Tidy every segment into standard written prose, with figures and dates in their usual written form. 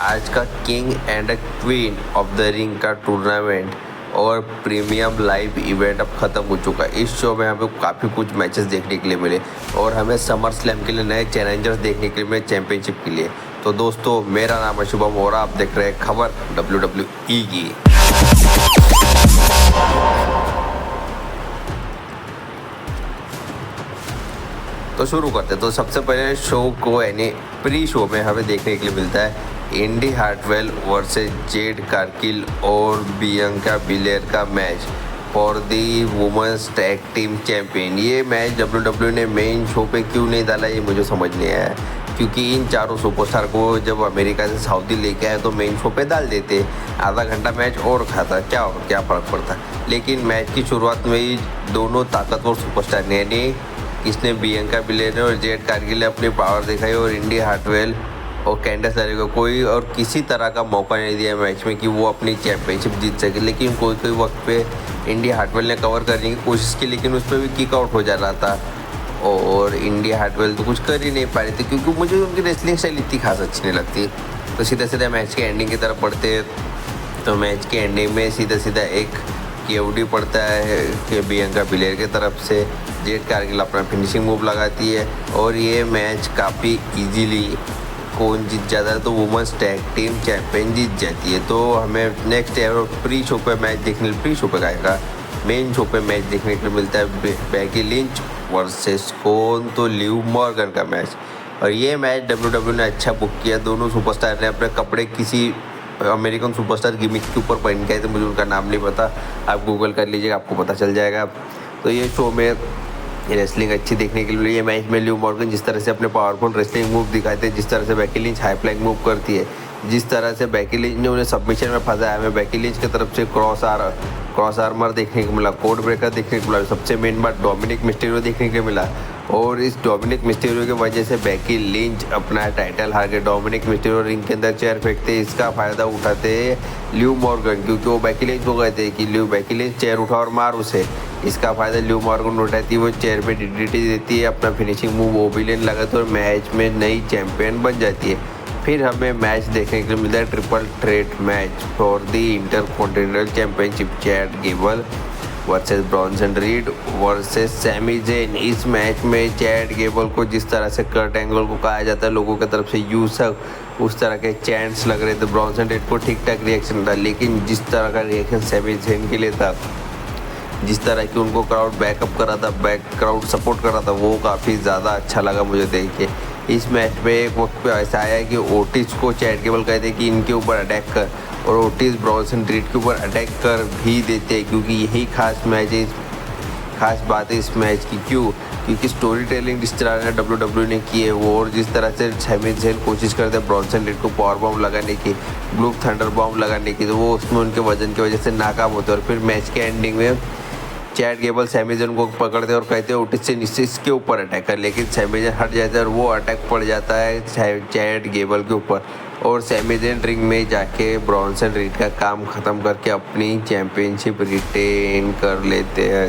आज का king and queen of the ring का टूर्नामेंट और प्रीमियम लाइव इवेंट अब ख़त्म हो चुका है। इस शो में हमें काफ़ी कुछ मैचेस देखने के लिए मिले और हमें समर स्लैम के लिए नए चैलेंजर्स देखने के लिए मिले, चैंपियनशिप के लिए। तो दोस्तों, मेरा नाम है शुभम और आप देख रहे हैं खबर WWE की। तो शुरू करते हैं। तो सबसे पहले शो को यानी प्री शो में हमें देखने के लिए मिलता है Indi Hartwell versus Jade Cargill और बियांका बिलेर का match for the women's tag team champion. ये मैच WWE ने मेन शो पे क्यों नहीं डाला, ये मुझे समझ नहीं आया, क्योंकि इन चारों सुपरस्टार को जब अमेरिका से सऊदी लेके आए तो मेन शो पे डाल देते, आधा घंटा मैच और खाता, क्या फ़र्क पड़ता। लेकिन मैच की शुरुआत में ही दोनों ताकतवर सुपरस्टार ने यानी इसने बियांका बिलेर ने और जेड कारगिल ने अपनी पावर दिखाई और इंडी हार्टवेल और कैंडिस लेरे को कोई और किसी तरह का मौका नहीं दिया मैच में कि वो अपनी चैंपियनशिप जीत सके। लेकिन कोई वक्त पे इंडी हार्टवेल ने कवर करने की कोशिश की, लेकिन उस पर भी किक आउट हो जा रहा था और इंडी हार्टवेल तो कुछ कर ही नहीं पा रही थी, क्योंकि मुझे उनकी रेसलिंग स्टाइल इतनी खास अच्छी नहीं लगती। तो सीधा सीधा मैच के एंडिंग की तरफ पढ़ते तो मैच के एंडिंग में सीधा एक केओडी पड़ता है कि बियांका बिलेर की तरफ से जेड कारगिल अपना फिनिशिंग मूव लगाती है और ये मैच काफ़ी इजीली कौन जीत जाता है तो वुमेन्स टैग टीम चैंपियन जीत जाती है। तो हमें नेक्स्ट ईयर प्री शो पे मैच देखने प्री शो पे गाएगा मेन शो पे मैच देखने के लिए मिलता है बेकी लिंच वर्सेस कौन तो लिव मॉर्गन का मैच। और ये मैच WWE ने अच्छा बुक किया। दोनों सुपरस्टार ने अपने कपड़े किसी अमेरिकन सुपरस्टार गिमिक के ऊपर पहन के आए थे, मुझे उनका नाम नहीं पता, आप गूगल कर लीजिएगा आपको पता चल जाएगा। तो ये शो में रेसलिंग अच्छी देखने के लिए। ये मैच में लिव मॉर्गन जिस तरह से अपने पावरफुल रेसलिंग मूव दिखाते हैं, जिस तरह से Becky Lynch high flying move करती है, जिस तरह से बेकी लिंच ने उन्हें सबमिशन में फंसाया, हमें बेकी लिंच की तरफ से क्रॉस आर्मर देखने को मिला, कोड ब्रेकर देखने को मिला, सबसे मेन बात डोमिनिक मिस्टीरियो देखने को मिला। और इस डोमिनिक मिस्टीरियो की वजह से बेकी लिंच अपना टाइटल हार गए। डोमिनिक मिस्टीरियो रिंग के अंदर चेयर फेंकते, इसका फ़ायदा उठाते लिव मॉर्गन, क्योंकि वो बेकी लिंच को कहते हैं कि बेकी लिंच चेयर उठा और मार उसे। इसका फ़ायदा लिव मॉर्गन उठाती है, वो चेयर पे DDT देती है, अपना फिनिशिंग मूव ओबिलियन लगाती है और मैच में नई चैंपियन बन जाती है। फिर हमें मैच देखने के लिए मिलता है triple threat match for the intercontinental championship, Chad Gable versus Bronson Reed versus Sami Zayn. इस मैच में चैड गेबल को जिस तरह से कर्ट एंगल को कहा जाता है लोगों की तरफ से यूसक, उस तरह के चैंट्स लग रहे थे। ब्रॉन्सन रीड को ठीक ठाक रिएक्शन था, लेकिन जिस तरह का रिएक्शन सैमी ज़ेन के लिए था, जिस तरह की उनको क्राउड बैकअप कर रहा था, क्राउड सपोर्ट कर रहा था, वो काफ़ी ज़्यादा अच्छा लगा मुझे देख के। इस मैच में एक वक्त पे ऐसा आया कि ओटिस को चैड गेबल कहते हैं कि इनके ऊपर अटैक कर, और ओटिस ब्रॉन्सन रीड के ऊपर अटैक कर भी देते हैं, क्योंकि यही खास मैच है, खास बात है इस मैच की। क्योंकि स्टोरी टेलिंग जिस तरह ने WWE ने की है वो, और जिस तरह से सैमी ज़ेन कोशिश करते हैं ब्रॉन्सन रीड को पावर बॉम्ब लगाने की, ब्लू थंडर बॉम्ब लगाने की, तो वो उसमें उनके वजन की वजह से नाकाम होते हैं। और फिर मैच के एंडिंग में चैड गेबल सैमी ज़ेन को पकड़ते और कहते हैं ओटिस से नीचे इसके ऊपर अटैक कर, लेकिन सैमी ज़ेन हट जाता है और वो अटैक पड़ जाता है चैड गेबल के ऊपर और सैमी ज़ेन रिंग में जाके ब्रॉन्सन रीड का काम ख़त्म करके अपनी चैंपियनशिप रिटेन कर लेते हैं।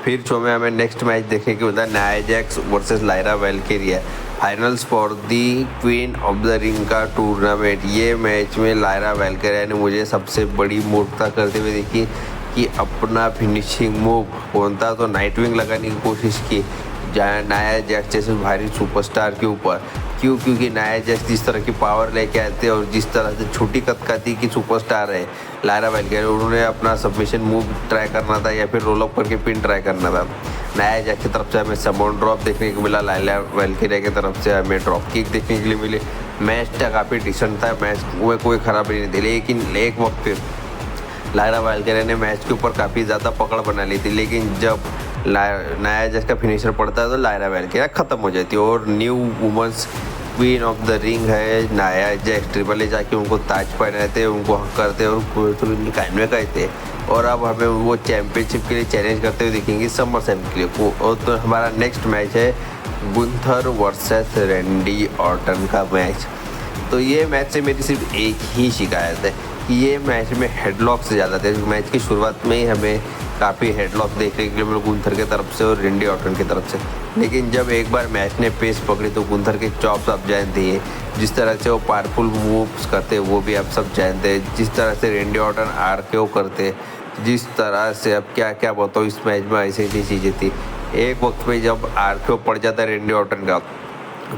फिर शो में हमें नेक्स्ट मैच देखने को मिलता है Nia Jax versus Lyra Valkyria, finals for the queen of the ring का टूर्नामेंट। ये मैच में लायरा वेलकेरिया ने मुझे सबसे बड़ी मूर्खता करते हुए देखी कि अपना फिनिशिंग मूव कौन था तो नाइट विंग लगाने की कोशिश की नाया जैक्स जैसे भारी सुपरस्टार के ऊपर। क्योंकि नाया जैक्स जिस तरह की पावर लेके आते और जिस तरह से छोटी कदकाती की सुपरस्टार है लायरा वेलकेरिया, उन्होंने अपना सबमिशन मूव ट्राई करना था या फिर रोल अप करके पिन ट्राई करना था। नाया जैक्स की तरफ से हमें समोन ड्रॉप देखने को मिला, लायरा वेलकेरिया की तरफ से हमें ड्रॉप किक देखने के लिए मिले। मैच था काफ़ी डिसेंट था, मैच में कोई खराबी नहीं थी, लेकिन एक वक्त पे लायरा वेलकेरिया ने मैच के ऊपर काफ़ी ज़्यादा पकड़ बना ली थी, लेकिन जब नाया जैक्स का फिनिशर पड़ता है तो लायरा वेलकेरिया ख़त्म हो जाती है और new women's queen of the ring है नाया जैक्स। ट्रिपल ए जाके उनको ताज पहनाते, उनको हक करते और कान में कहते, और अब हमें वो चैंपियनशिप के लिए चैलेंज करते हुए दिखेंगे समर स्लैम के लिए। और तो हमारा नेक्स्ट मैच है गुंथर वर्सेस रैंडी ऑर्टन का मैच। तो ये मैच से मेरी सिर्फ एक ही शिकायत है कि ये मैच में हेडलॉक से ज़्यादा थे। मैच की शुरुआत में ही हमें काफ़ी हेडलॉक देखने के लिए मिला गुंथर की तरफ से और रेंडी ऑर्टन की तरफ से। लेकिन जब एक बार मैच ने पेस पकड़ी तो गुंथर के चॉप्स आप जानते हैं, जिस तरह से वो पावरफुल मूव्स करते वो भी आप सब जानते हैं, जिस तरह से रेंडी ऑर्टन आरकेओ करते, जिस तरह से अब क्या क्या बताओ इस मैच में ऐसी ऐसी चीज़ें थी। एक वक्त पे जब आरकेओ पड़ जाता है रेंडी ऑर्टन का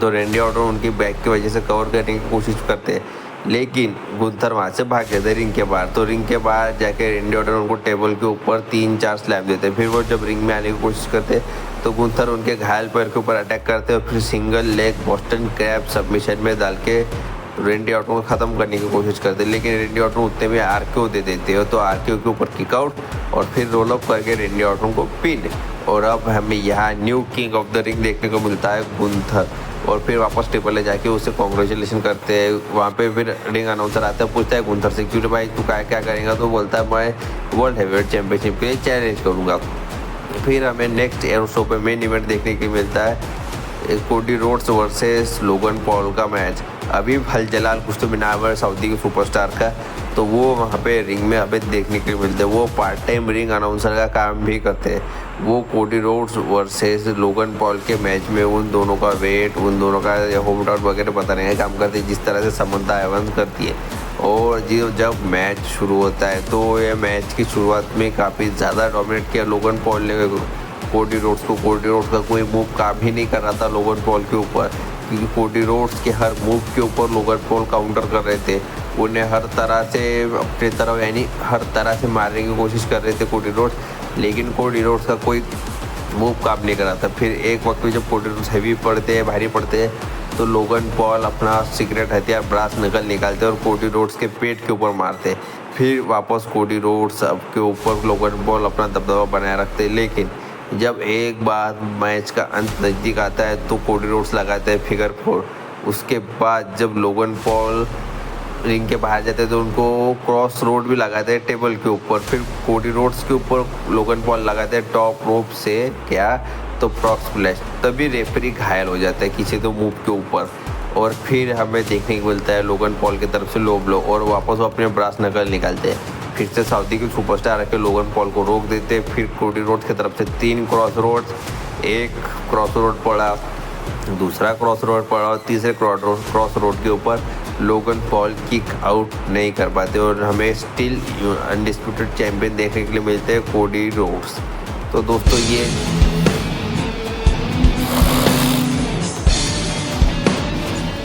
तो रेंडी ऑर्टन उनकी बैक की वजह से कवर करने की कोशिश करते हैं, लेकिन गुंथर वहाँ से भाग गए थे रिंग के बाहर। तो रिंग के बाहर जाके रेंडी ऑर्टन उनको टेबल के ऊपर 3-4 स्लैम देते। फिर वो जब रिंग में आने की कोशिश करते तो गुंथर उनके घायल पैर के ऊपर अटैक करते और फिर single leg Boston crab submission में डाल के रेंडी ऑर्टन को ख़त्म करने की कोशिश करते, लेकिन रेंडी ऑर्टन उतने में आरकेओ दे देते हो तो आरकेओ के ऊपर किकआउट और फिर रोल अप करके रेंडी ऑर्टन को पिन। और अब हमें यहाँ new king of the ring देखने को मिलता है गुंथर। और फिर वापस ट्रिपल ए जाके उससे कॉन्ग्रेचुलेशन करते हैं। वहाँ पे फिर रिंग अनाउंसर आता है, पूछता है गुंथर से क्यों भाई तू क्या करेगा, तो बोलता है मैं वर्ल्ड हेवीवेट चैंपियनशिप के लिए चैलेंज करूँगा। फिर हमें नेक्स्ट एयर शो पे मेन इवेंट देखने को मिलता है Cody Rhodes versus Logan Paul का मैच। अभी हल जलाल कुछ तो बिना सऊदी के सुपरस्टार का, तो वो वहाँ पे रिंग में हमें देखने के लिए मिलते हैं। वो पार्ट टाइम रिंग अनाउंसर का काम भी करते हैं। वो Cody Rhodes versus Logan Paul के मैच में उन दोनों का वेट, उन दोनों का होम टाउन वगैरह बताने का काम करते हैं, जिस तरह से समंता एवंस करती है। और जब मैच शुरू होता है तो ये मैच की शुरुआत में काफ़ी ज़्यादा डोमिनेट किया लोगन पॉल ने कोडी रोड्स को। कोडी रोड्स का कोई मूव काम ही नहीं कर रहा था लोगन पॉल के ऊपर, क्योंकि कोडी रोड्स के हर मूव के ऊपर लोगन पॉल काउंटर कर रहे थे। उन्हें हर तरह से अपनी तरफ यानी हर तरह से मारने की कोशिश कर रहे थे कोडी रोड्स, लेकिन कोडी रोड्स का कोई मूव काम नहीं कर रहा था। फिर एक वक्त में जब कोडी रोड्स हैवी पड़ते हैं, भारी पड़ते हैं, तो लोगन पॉल अपना सीक्रेट हथियार ब्रास नकल निकालते और कोडी रोड्स के पेट के ऊपर मारते। फिर वापस कोडी रोड्स के ऊपर लोगन पॉल अपना दबदबा बनाए रखते। लेकिन जब एक बार मैच का अंत नज़दीक आता है तो कोडी रोड्स लगाते हैं फिगर 4। उसके बाद जब लोगन पॉल रिंग के बाहर जाते हैं तो उनको क्रॉस रोड भी लगाते हैं टेबल के ऊपर। फिर कोडी रोड्स के ऊपर लोगन पॉल लगाते हैं टॉप रोप से क्या तो प्रॉक्स स्प्लैश, तभी रेफरी घायल हो जाता है किसी तो मूव के ऊपर। और फिर हमें देखने को मिलता है लोगन पॉल की तरफ से लो ब्लो और वापस वो अपने ब्रास नकल निकालते हैं। फिर से सऊदी के सुपरस्टार आके लोगन पॉल को रोक देते। फिर कोडी रोड्स की तरफ से 3 क्रॉस रोड्स, एक क्रॉस रोड पड़ा, दूसरा क्रॉस रोड पड़ा और तीसरे क्रॉस रोड के ऊपर लोगन पॉल किक आउट नहीं कर पाते और हमें स्टिल अनडिस्प्यूटेड चैंपियन देखने के लिए मिलते हैं कोडी रोड्स। तो दोस्तों ये